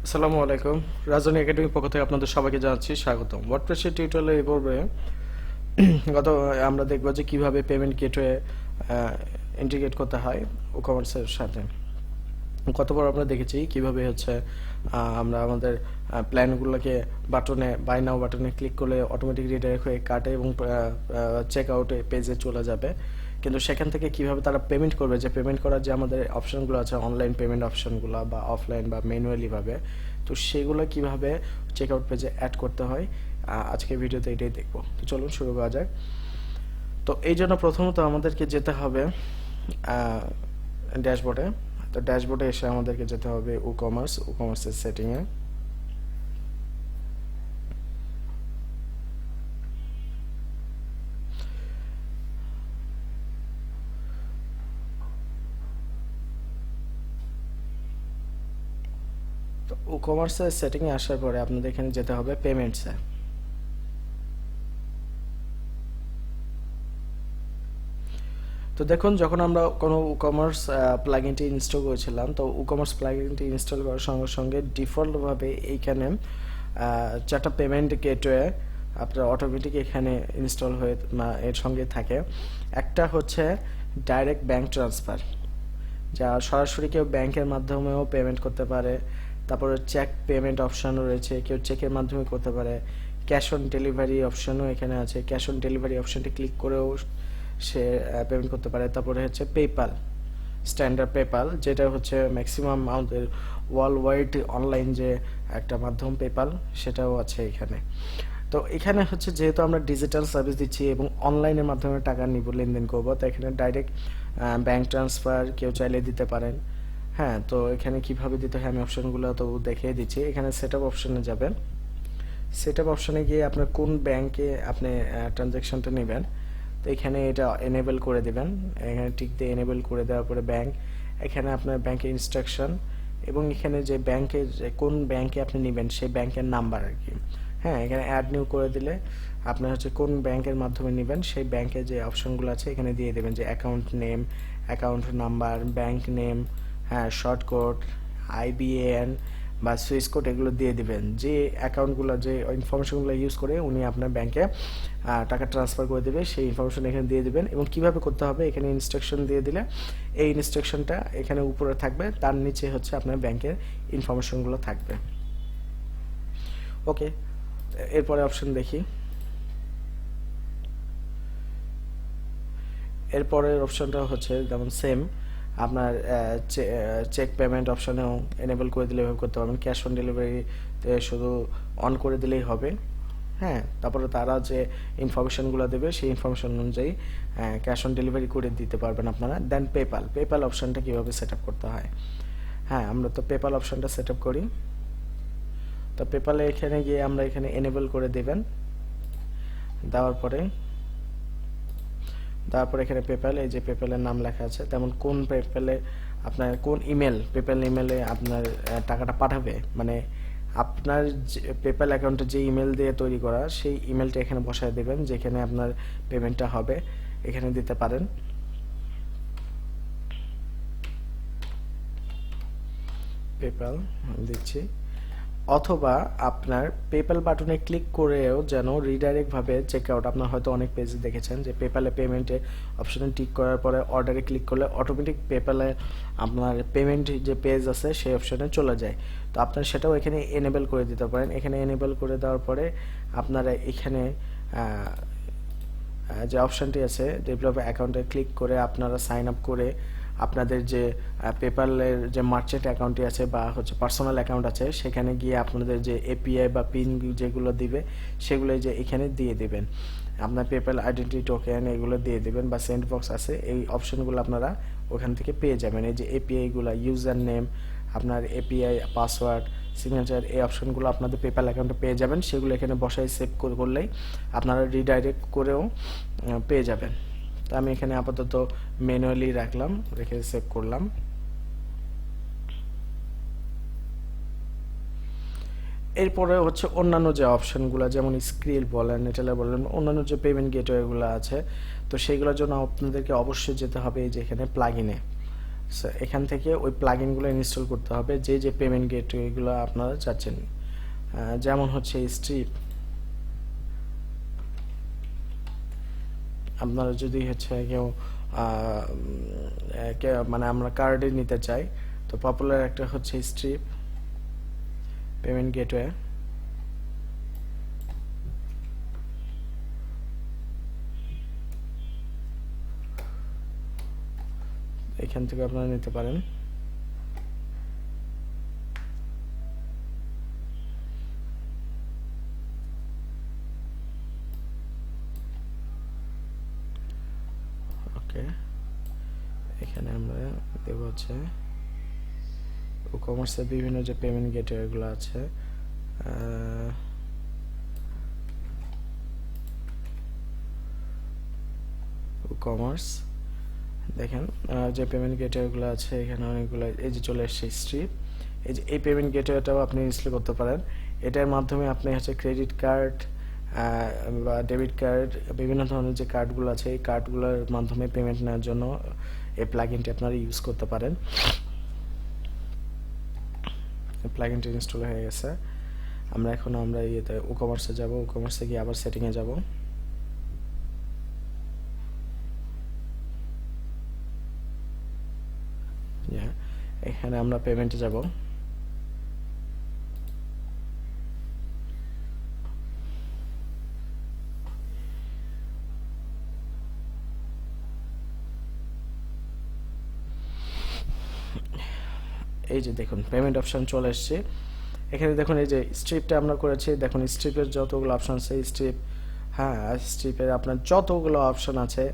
আসসালামু আলাইকুম। রাজধানী একাডেমির পক্ষ থেকে আপনাদের সবাইকে জানাচ্ছি স্বাগতম। ওয়ার্ডপ্রেসের টিউটোরিয়ালে এই পর্বে গত আমরা দেখব যে কিভাবে পেমেন্ট গেটওয়ে ইন্টিগ্রেট করতে হয় ই-কমার্সের সাথে। কতবার আমরা দেখেছি কিভাবে হচ্ছে আমরা আমাদের প্ল্যানগুলোকে বাটনে বাই নাও বাটনে ক্লিক করলে অটোমেটিক রিডাইরেক্ট হয়ে কাটে এবং চেক আউটে পেজে চলে যাবে, কিন্তু সেখান থেকে কিভাবে তারা পেমেন্ট করবে, যে পেমেন্ট করার যে আমাদের অপশনগুলো আছে অনলাইন পেমেন্ট অপশনগুলো বা অফলাইন বা ম্যানুয়ালি ভাবে, তো সেগুলো কিভাবে চেক আউট পেজে অ্যাড করতে হয় আজকের ভিডিওতে এটাই দেখবো। তো চলুন শুরু করা যাক। তো এই জন্য প্রথমত আমাদেরকে যেতে হবে ড্যাশবোর্ডে। তো ড্যাশবোর্ডে এসে আমাদেরকে যেতে হবে ই-কমার্সের সেটিংয়ে। তো ই-কমার্সের সেটিংয়ে আসার পরে আপনাদের এখানে যেতে হবে পেমেন্টসে। তো দেখুন, যখন আমরা কোনো ই-কমার্স প্লাগইনটি ইনস্টল করেছিলাম, তো ই-কমার্স প্লাগইনটি ইনস্টল করার সঙ্গে সঙ্গে ডিফল্টভাবে এইখানে চারটা পেমেন্ট গেটওয়ে আপনার অটোমেটিক এখানে ইনস্টল হয়ে এর সঙ্গে থাকে। একটা হচ্ছে ডাইরেক্ট ব্যাংক ট্রান্সফার, যা সরাসরি কেউ ব্যাংকের মাধ্যমেও পেমেন্ট করতে পারে। তারপরে চেক পেমেন্ট অপশানও রয়েছে, কেউ চেকের মাধ্যমে করতে পারে। ক্যাশ অন ডেলিভারি অপশানও এখানে আছে, ক্যাশ অন ডেলিভারি অপশানটি ক্লিক করেও সে পেমেন্ট করতে পারে। তারপরে হচ্ছে পেপ্যাল, স্ট্যান্ডার্ড পেপ্যাল, যেটা হচ্ছে ম্যাক্সিমাম আমাদের ওয়ার্ল্ড ওয়াইড অনলাইন যে একটা মাধ্যম পেপ্যাল, সেটাও আছে এখানে। তো এখানে হচ্ছে যেহেতু আমরা ডিজিটাল সার্ভিস দিচ্ছি এবং অনলাইনের মাধ্যমে টাকা নিব, লেনদেন করবো, তো এখানে ডাইরেক্ট ব্যাংক ট্রান্সফার কেউ চাইলে দিতে পারেন। হ্যাঁ, তো এখানে কিভাবে দিতে হয় আমি অপশনগুলো তো দেখিয়ে দিচ্ছি। এখানে সেটআপ অপশনে যাবেন। সেটআপ অপশনে গিয়ে আপনার কোন ব্যাংকে আপনি ট্রানজ্যাকশনটা নেবেন, তো এখানে এটা এনেবল করে দেবেন। এখানে টিক দিয়ে এনেবল করে দেওয়ার পরে ব্যাংক, এখানে আপনার ব্যাংকের ইনস্ট্রাকশন এবং এখানে যে ব্যাংকে কোন ব্যাংকে আপনি নেবেন সেই ব্যাংকের নাম্বার আর কি। হ্যাঁ, এখানে অ্যাড নিউ করে দিলে আপনার হচ্ছে কোন ব্যাংকের মাধ্যমে নেবেন সেই ব্যাংকের যে অপশনগুলো আছে এখানে দিয়ে দেবেন, যে account name, account number, bank name, হ্যাঁ, শর্ট কোড, আইবিএন বা সুইস কোড, এগুলো দিয়ে দিবেন। যে অ্যাকাউন্টগুলো যে ইনফরমেশনগুলো ইউজ করে উনি আপনার ব্যাংকে টাকা ট্রান্সফার করে দেবে সেই ইনফরমেশন এখানে দিয়ে দিবেন। এবং কিভাবে করতে হবে এখানে ইনস্ট্রাকশন দিয়ে দিলে এই ইনস্ট্রাকশনটা এখানে উপরে থাকবে, তার নিচে হচ্ছে আপনার ব্যাংকের ইনফরমেশনগুলো থাকবে। ওকে, এরপরে অপশন দেখি। এরপরের অপশনটা হচ্ছে যেমন সেম আপনার চেক পেমেন্ট অপশনেও এনেবল করে দিলে এভাবে করতে পারবেন। ক্যাশ অন ডেলিভারিতে শুধু অন করে দিলেই হবে। হ্যাঁ, তারপরে তারা যে ইনফরমেশনগুলো দেবে সেই ইনফরমেশন অনুযায়ী ক্যাশ অন ডেলিভারি করে দিতে পারবেন আপনারা। দেন পেপ্যাল অপশনটা কীভাবে সেট আপ করতে হয়। হ্যাঁ, আমরা তো পেপ্যাল অপশনটা সেট আপ করি। তো পেপ্যালে এখানে গিয়ে আমরা এখানে এনেবল করে দেবেন। দেওয়ার পরে তারপর এখানে পেপ্যাল, এই যে পেপ্যালের নাম লেখা আছে, তেমন কোন পেপ্যালে আপনার কোন পেপ্যাল ইমেলে আপনার টাকাটা পাঠাবে, মানে আপনার পেপ্যাল অ্যাকাউন্টে যে ইমেল দিয়ে তৈরি করা সেই ইমেলটা এখানে বসায় দেবেন, যেখানে আপনার পেমেন্টটা হবে এখানে দিতে পারেন। পেপ্যাল দিচ্ছি, অথবা আপনার পেপ্যাল বাটনে ক্লিক করেও যেন রিডাইরেক্টভাবে চেক আউট, আপনার হয়তো অনেক পেজ দেখেছেন যে পেপ্যালে পেমেন্টে অপশনে টিক করার পরে অর্ডারে ক্লিক করলে অটোমেটিক পেপ্যালে আপনার পেমেন্ট যে পেজ আছে সেই অপশনে চলে যায়। তো আপনার সেটাও এখানে এনেবল করে দিতে পারেন। এখানে এনেবল করে দেওয়ার পরে আপনারা এখানে যে অপশানটি আছে ডেভেলপ অ্যাকাউন্টে ক্লিক করে আপনারা সাইন আপ করে আপনাদের যে পেপ্যালের যে মার্চেন্ট অ্যাকাউন্টটি আছে বা হচ্ছে পার্সোনাল অ্যাকাউন্ট আছে সেখানে গিয়ে আপনাদের যে এপিআই বা পিন যেগুলো দিবে সেগুলো যে এখানে দিয়ে দেবেন। আপনার পেপ্যাল আইডেন্টিটি টোকেন এগুলো দিয়ে দেবেন বা সেন্ড বক্স আছে, এই অপশনগুলো আপনারা ওখান থেকে পেয়ে যাবেন। এই যে এপিআইগুলো, ইউজার নেম, আপনার এপিআই পাসওয়ার্ড, সিগনেচার, এই অপশনগুলো আপনাদের পেপ্যাল অ্যাকাউন্টে পেয়ে যাবেন। সেগুলো এখানে বসায় সেভ করলেই আপনারা রিডাইরেক্ট করেও পেয়ে যাবেন। তো আমি এখানে আপাতত ম্যানুয়ালি রাখলাম, রেখে সেভ করলাম। এরপরে হচ্ছে অন্যান্য যে অপশনগুলো, যেমন স্ক্রিল বলেন, এটেলার বলেন, অন্যান্য যে পেমেন্ট গেটওয়েগুলো আছে, তো সেইগুলোর জন্য আপনাদেরকে অবশ্যই যেতে হবে এই যে এখানে প্লাগইনে। সো এখান থেকে ওই প্লাগইনগুলো ইনস্টল করতে হবে যে যে পেমেন্ট গেটওয়েগুলো আপনারা চাচ্ছেন, যেমন হচ্ছে স্ট্রিপ। আপনারা যদি হচ্ছে কেউ মানে আমরা কার্ডে নিতে চাই, তো পপুলার একটা হচ্ছে স্ট্রিপ পেমেন্ট গেটওয়ে। এখান থেকে আপনারা নিতে পারেন। ওকে, এখানে আমরা দেব হচ্ছে ই-কমার্সের বিভিন্ন যে পেমেন্ট গেটওয়েগুলো আছে, ই-কমার্স দেখেন যে পেমেন্ট গেটওয়েগুলো আছে এখানে অনেকগুলো, এই যে চলে এসছে স্ট্রিপ। এই যে এই পেমেন্ট গেটওয়েটাও আপনি ইনস্টল করতে পারেন। এটার মাধ্যমে আপনি হচ্ছে ক্রেডিট কার্ড বা ডেবিট কার্ড, বিভিন্ন ধরনের যে কার্ডগুলো আছে এই কার্ডগুলোর মাধ্যমে পেমেন্ট নেওয়ার জন্য এই প্লাগইনটি আপনারা ইউজ করতে পারেন। প্লাগইনটি ইনস্টল হয়ে গেছে। আমরা ইয়েতে ই-কমার্সে যাব, ই-কমার্সে গিয়ে আবার সেটিংয়ে যাব। এখানে আমরা পেমেন্টে যাব। এই যে দেখুন পেমেন্ট অপশন চলে এসছে। এখানে দেখুন এই যে স্ট্রিপটা আমরা করেছি, দেখুন স্ট্রিপের যতগুলো অপশন আছে স্ট্রিপ, হ্যাঁ স্ট্রিপের আপনার যতগুলো অপশন আছে,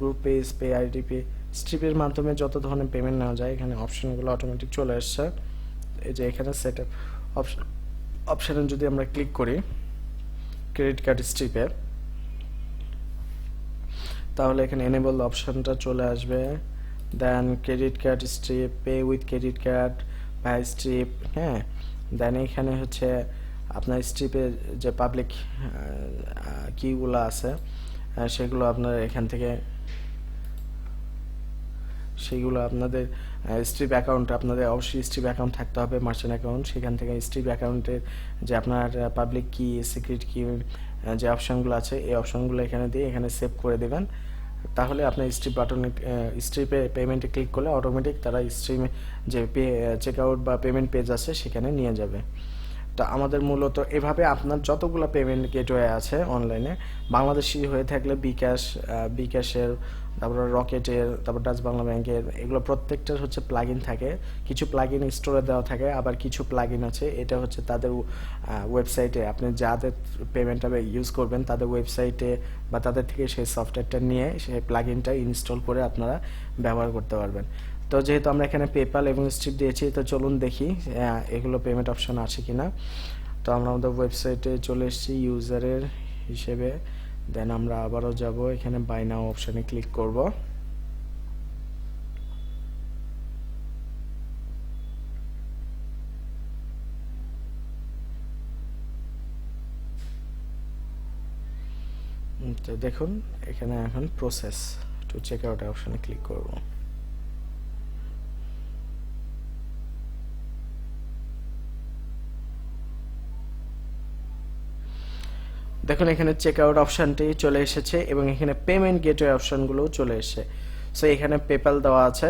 গ্রুপ পেজ, পে আইডিপি, স্ট্রিপের মাধ্যমে যত ধরনের পেমেন্ট নেওয়া যায় এখানে অপশনগুলো অটোমেটিক চলে আসছে। এই যে এখানে সেট আপ অপশনে যদি আমরা ক্লিক করি ক্রেডিট কার্ড স্ট্রিপে, তাহলে এখানে এনেবল অপশনটা চলে আসবে। Then credit card Stripe, pay with credit card by Stripe, হ্যাঁ। দেন এখানে হচ্ছে আপনার স্ট্রিপের যে পাবলিক কিগুলো আছে সেগুলো আপনার এখান থেকে, সেগুলো আপনাদের স্ট্রিপ অ্যাকাউন্ট, আপনাদের অবশ্যই স্ট্রিপ অ্যাকাউন্ট থাকতে হবে, মার্চেন্ট অ্যাকাউন্ট। সেখান থেকে স্ট্রিপ অ্যাকাউন্টের যে আপনার পাবলিক কি, সিক্রেট কি যে অপশনগুলো আছে এই অপশনগুলো এখানে দিয়ে এখানে সেভ করে দেবেন। তাহলে আপনার স্ট্রিপ বাটনে, স্ট্রিপে পেমেন্টে ক্লিক করলে অটোমেটিক তারা স্ট্রিমে যে চেক আউট বা পেমেন্ট পেজ আছে সেখানে নিয়ে যাবে। তো আমাদের মূলত এভাবে আপনার যতগুলো পেমেন্ট গেটওয়ে আছে অনলাইনে, বাংলাদেশি হয়ে থাকলে বিকাশের, তারপর রকেটের, তারপর ডাচ বাংলা ব্যাংকের, এগুলো প্রত্যেকটার হচ্ছে প্লাগইন থাকে। কিছু প্লাগইন স্টোরে দেওয়া থাকে, আবার কিছু প্লাগইন আছে এটা হচ্ছে তাদের ওয়েবসাইটে, আপনি যাদের পেমেন্টটা ইউজ করবেন তাদের ওয়েবসাইটে বা তাদের থেকে সেই সফটওয়্যারটা নিয়ে সেই প্লাগইনটা ইনস্টল করে আপনারা ব্যবহার করতে পারবেন। তো যেহেতু আমরা এখানে পেপ্যাল এবং স্ট্রিপ দিয়েছি, তো চলুন দেখি এগুলো পেমেন্ট অপশন আছে কিনা। তো আমরা আমাদের ওয়েবসাইটে চলে এসেছি ইউজারের হিসেবে। দেন আমরা আবারও যাব, এখানে বাই নাও অপশনে ক্লিক করব। তো দেখুন এখানে এখন প্রসেস টু চেক আউট অপশনে ক্লিক করব। দেখুন এখানে চেক আউট অপশনটি চলে এসেছে এবং এখানে পেমেন্ট গেটওয়ে অপশনগুলোও চলে এসেছে। সো এখানে পেপ্যাল দেওয়া আছে।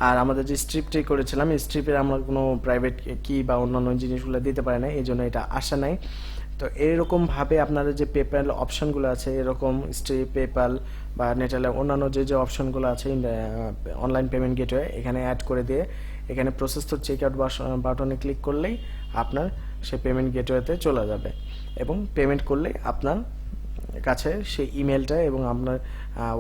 আর আমাদের যে স্ট্রিপটি করেছিলাম এই স্ট্রিপে আমরা কোনো প্রাইভেট কি বা অন্যান্য জিনিসগুলো দিতে পারি না, এই জন্য এটা আসে নাই। তো এরকমভাবে আপনারা যে পেপ্যাল অপশনগুলো আছে, এরকম স্ট্রিপ, পেপ্যাল বা নেটালে অন্যান্য যে যে অপশনগুলো আছে অনলাইন পেমেন্ট গেটওয়ে এখানে অ্যাড করে দিয়ে এখানে প্রসেস তো চেক আউট বাটনে ক্লিক করলেই আপনার সেই পেমেন্ট গেটওয়েতে চলে যাবে এবং পেমেন্ট করলে আপনার কাছে সেই ইমেলটা এবং আপনার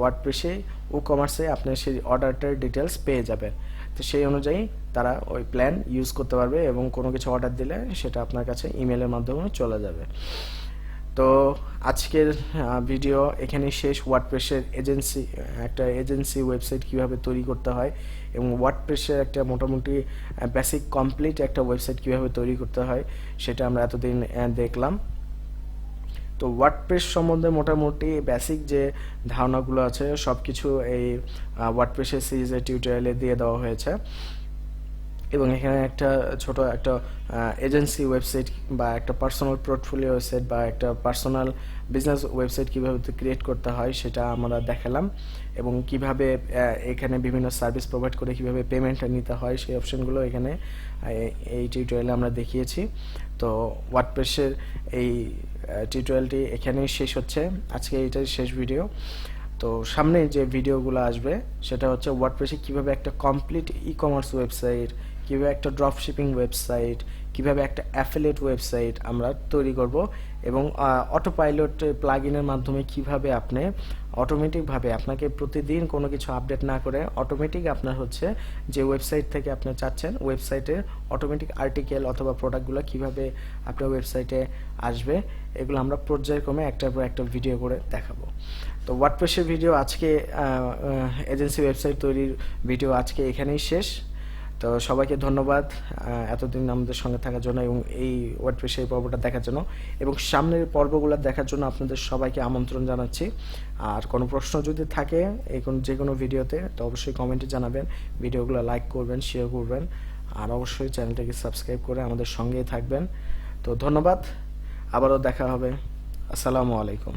ওয়ার্ডপ্রেসে ই-কমার্সে আপনি সেই অর্ডারটার ডিটেলস পেয়ে যাবেন। তো সেই অনুযায়ী তারা ওই প্ল্যান ইউজ করতে পারবে এবং কোনো কিছু অর্ডার দিলে সেটা আপনার কাছে ইমেলের মাধ্যমে চলে যাবে। তো আজকের ভিডিও এখানেই শেষ। ওয়ার্ডপ্রেসের একটা এজেন্সি ওয়েবসাইট কীভাবে তৈরি করতে হয় এবং ওয়ার্ডপ্রেসের একটা মোটামুটি বেসিক কমপ্লিট একটা ওয়েবসাইট কীভাবে তৈরি করতে হয় সেটা আমরা এতদিন দেখলাম। তো ওয়ার্ডপ্রেস সম্বন্ধে মোটামুটি বেসিক যে ধারণাগুলো আছে সব কিছু এই ওয়ার্ডপ্রেসের সিরিজের টিউটোরিয়ালে দিয়ে দেওয়া হয়েছে। এবং এখানে একটা ছোট একটা এজেন্সি ওয়েবসাইট বা একটা পার্সোনাল পোর্টফোলিও ওয়েবসাইট বা একটা পার্সোনাল বিজনেস ওয়েবসাইট কীভাবে ক্রিয়েট করতে হয় সেটা আমরা দেখালাম, এবং কিভাবে এখানে বিভিন্ন সার্ভিস প্রোভাইড করে কিভাবে পেমেন্টটা নিতে হয় সেই অপশনগুলো এখানে এই টিউটোরিয়ালে আমরা দেখিয়েছি। তো ওয়ার্ডপ্রেসের এই টিউটোরিয়ালটি এখানেই শেষ হচ্ছে, আজকে এইটাই শেষ ভিডিও। তো সামনে যে ভিডিওগুলো আসবে সেটা হচ্ছে ওয়ার্ডপ্রেসে কিভাবে একটা কমপ্লিট ই কমার্স ওয়েবসাইট, কিভাবে একটা ড্রপ শিপিং ওয়েবসাইট, কিভাবে একটা অ্যাফিলিয়েট ওয়েবসাইট আমরা তৈরি করব, এবং অটো পাইলট প্লাগইনের মাধ্যমে কিভাবে আপনি অটোমেটিকভাবে আপনাকে প্রতিদিন কোনো কিছু আপডেট না করে অটোমেটিক আপনার হচ্ছে যে ওয়েবসাইট থেকে আপনি চাচ্ছেন ওয়েবসাইটে অটোমেটিক আর্টিকেল অথবা প্রোডাক্টগুলো কিভাবে আপনার ওয়েবসাইটে আসবে, এগুলো আমরা পর্যায়ক্রমে একটার পর একটা ভিডিও করে দেখাবো। তো ওয়ার্ডপ্রেসের ভিডিও আজকে এজেন্সি ওয়েবসাইট তৈরির ভিডিও আজকে এখানেই শেষ। তো সবাইকে ধন্যবাদ এতদিন আমাদের সঙ্গে থাকার জন্য এবং এই ওয়ার্ডপ্রেসের পর্বটা দেখার জন্য, এবং সামনের পর্বগুলো দেখার জন্য আপনাদের সবাইকে আমন্ত্রণ জানাচ্ছি। আর কোনো প্রশ্ন যদি থাকে যে কোনো ভিডিওতে তো অবশ্যই কমেন্টে জানাবেন, ভিডিওগুলো লাইক করবেন, শেয়ার করবেন, আর অবশ্যই চ্যানেলটাকে সাবস্ক্রাইব করে আমাদের সঙ্গেই থাকবেন। তো ধন্যবাদ, আবারও দেখা হবে। আসসালামু আলাইকুম।